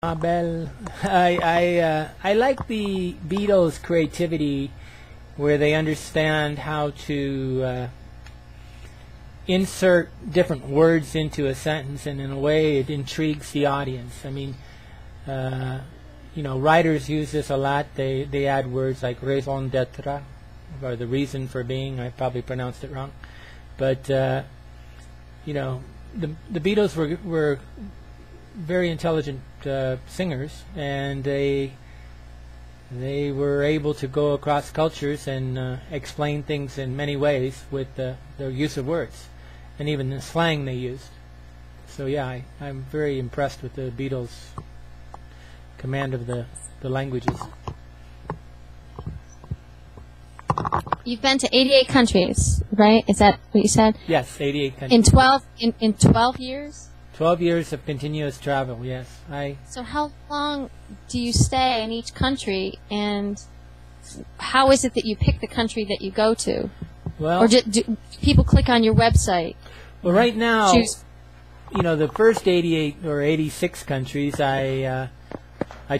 Abel, I like the Beatles' creativity, where they understand how to insert different words into a sentence, and in a way it intrigues the audience. I mean, writers use this a lot. They add words like raison d'être, or the reason for being. I probably pronounced it wrong, but the Beatles were very intelligent singers, and they were able to go across cultures and explain things in many ways with their use of words, and even the slang they used. So yeah, I'm very impressed with the Beatles' command of the languages. You've been to 88 countries, right? Is that what you said? Yes, 88 countries. In 12 years? 12 years of continuous travel, yes. So how long do you stay in each country, and how is it that you pick the country that you go to? Well, or do people click on your website? Well, right now, the first 88 or 86 countries I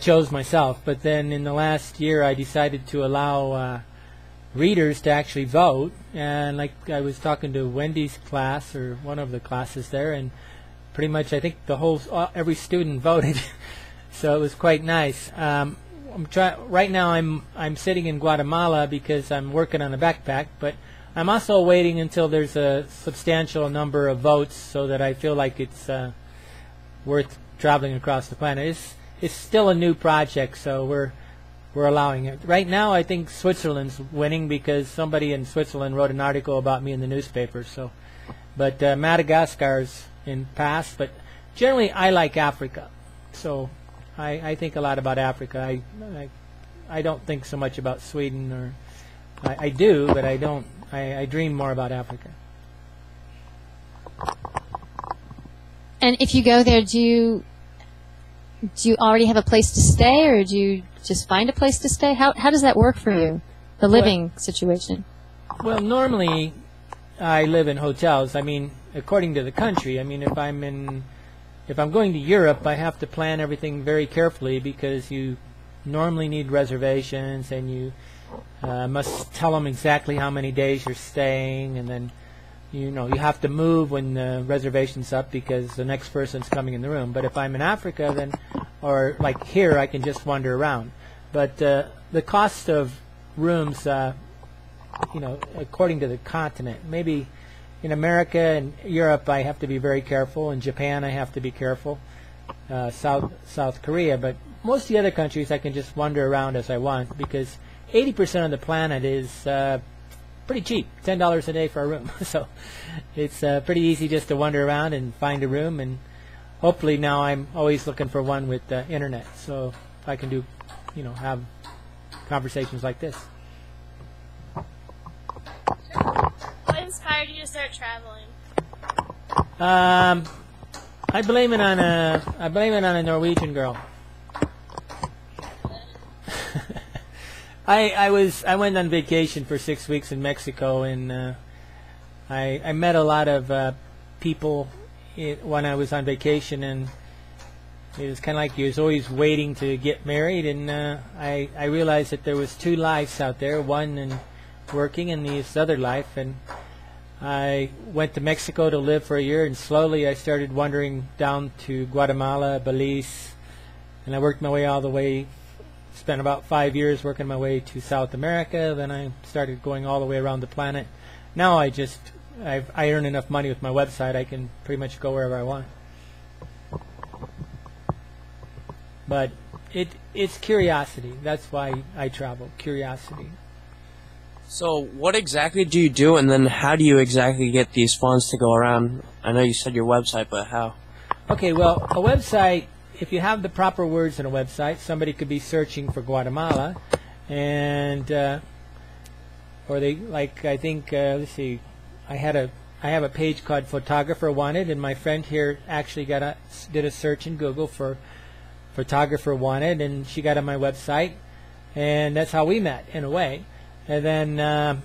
chose myself, but then in the last year I decided to allow readers to actually vote, and like I was talking to Wendy's class, or one of the classes there, and pretty much I think every student voted, so it was quite nice. Right now I'm sitting in Guatemala because I'm working on a backpack, but I'm also waiting until there's a substantial number of votes so that I feel like it's worth traveling across the planet. It's still a new project, so we're allowing it. Right now I think Switzerland's winning because somebody in Switzerland wrote an article about me in the newspaper. So, but Madagascar's in past, but generally I like Africa. So I think a lot about Africa. I don't think so much about Sweden, or I do, but I don't. I dream more about Africa. And if you go there, do you already have a place to stay, or do you just find a place to stay? How does that work for you, the living situation? Well, normally I live in hotels. I mean, according to the country. I mean, if I'm going to Europe, I have to plan everything very carefully because you normally need reservations, and you must tell them exactly how many days you're staying, and then you have to move when the reservation's up because the next person's coming in the room. But if I'm in Africa, then, or like here, I can just wander around. But the cost of rooms, according to the continent, maybe in America and Europe I have to be very careful. In Japan I have to be careful. South Korea, but most of the other countries I can just wander around as I want because 80% of the planet is pretty cheap, $10 a day for a room. So it's pretty easy just to wander around and find a room, and hopefully now I'm always looking for one with internet, so I can do, have conversations like this. What inspired you to start traveling? I blame it on a Norwegian girl. I went on vacation for 6 weeks in Mexico, and I met a lot of people when I was on vacation, and it was kind of like you was always waiting to get married, and I realized that there was two lives out there, one in working and this other life, and I went to Mexico to live for a year, and slowly I started wandering down to Guatemala, Belize, and I worked my way all the way. Spent about 5 years working my way to South America. Then I started going all the way around the planet. Now I earn enough money with my website, I can pretty much go wherever I want. But it's curiosity. That's why I travel. Curiosity. So what exactly do you do, and then how do you exactly get these funds to go around? I know you said your website, but how? Okay, well, a website, if you have the proper words in a website, somebody could be searching for Guatemala, and or they I think let's see, I have a page called Photographer Wanted, and my friend here actually did a search in Google for Photographer Wanted, and she got on my website, and that's how we met in a way. And then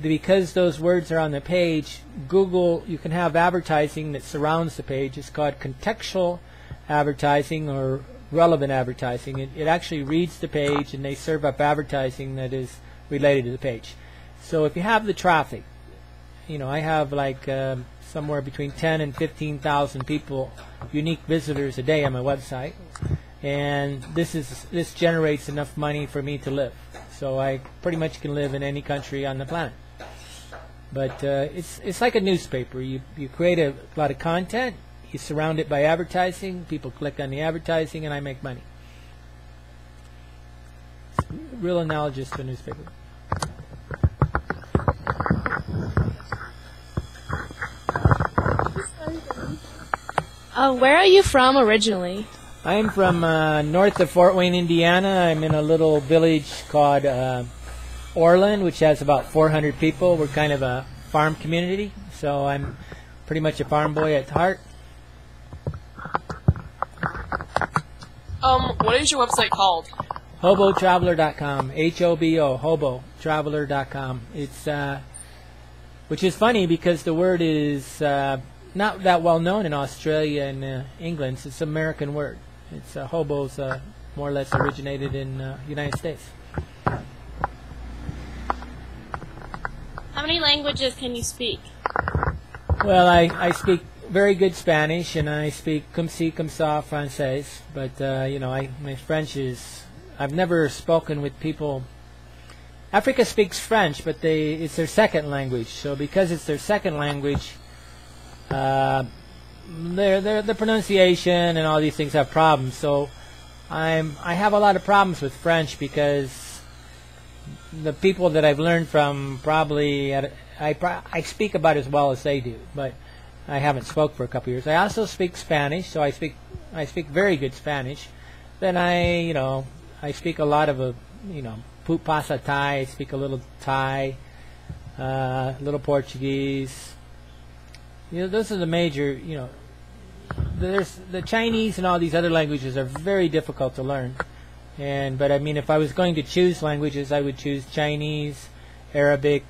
because those words are on the page, Google, you can have advertising that surrounds the page. It's called contextual advertising or relevant advertising. It actually reads the page, and they serve up advertising that is related to the page. So if you have the traffic, I have like somewhere between 10 and 15,000 people, unique visitors a day on my website, and this generates enough money for me to live. So I pretty much can live in any country on the planet. But it's like a newspaper. You create a lot of content, you surround it by advertising, people click on the advertising, and I make money. It's real analogous to a newspaper. Where are you from originally? I'm from north of Fort Wayne, Indiana. I'm in a little village called Orland, which has about 400 people. We're kind of a farm community, so I'm pretty much a farm boy at heart. What is your website called? hobotraveler.com. H-O-B-O, hobotraveler.com. It's which is funny because the word is not that well known in Australia and England. It's an American word. It's hobo's more or less originated in the United States. How many languages can you speak? Well, I speak very good Spanish, and I speak comme ci, comme ça, Français. But my French is. I've never spoken with people. Africa speaks French, but it's their second language. So because it's their second language, the pronunciation and all these things have problems. So I have a lot of problems with French because the people that I've learned from probably I speak about as well as they do, but I haven't spoke for a couple years. I also speak Spanish, so I speak very good Spanish. Then I speak a lot of Put pasa Thai. I speak a little Thai, a little Portuguese. Those are the major. There's the Chinese and all these other languages are very difficult to learn. But I mean, if I was going to choose languages, I would choose Chinese, Arabic,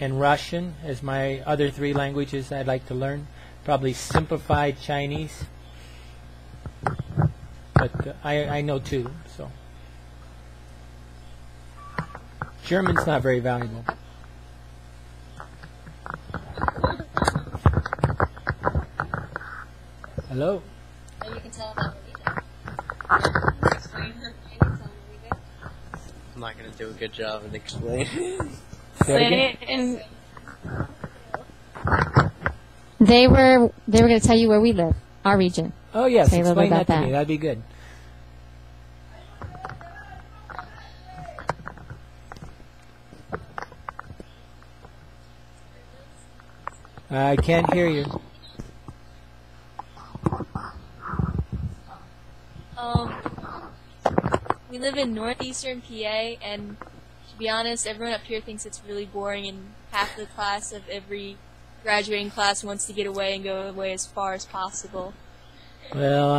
and Russian as my other three languages I'd like to learn. Probably simplified Chinese, but I know two. So German's not very valuable. Hello? And you can tell them what we do. I'm not going to do a good job of explaining. Say it again? They were going to tell you where we live, our region. Oh yes, Say a little explain bit about that to me. that. That'd be good. I can't hear you. We live in northeastern PA, and to be honest, everyone up here thinks it's really boring, and half the class of every graduating class wants to get away and go away as far as possible. Well,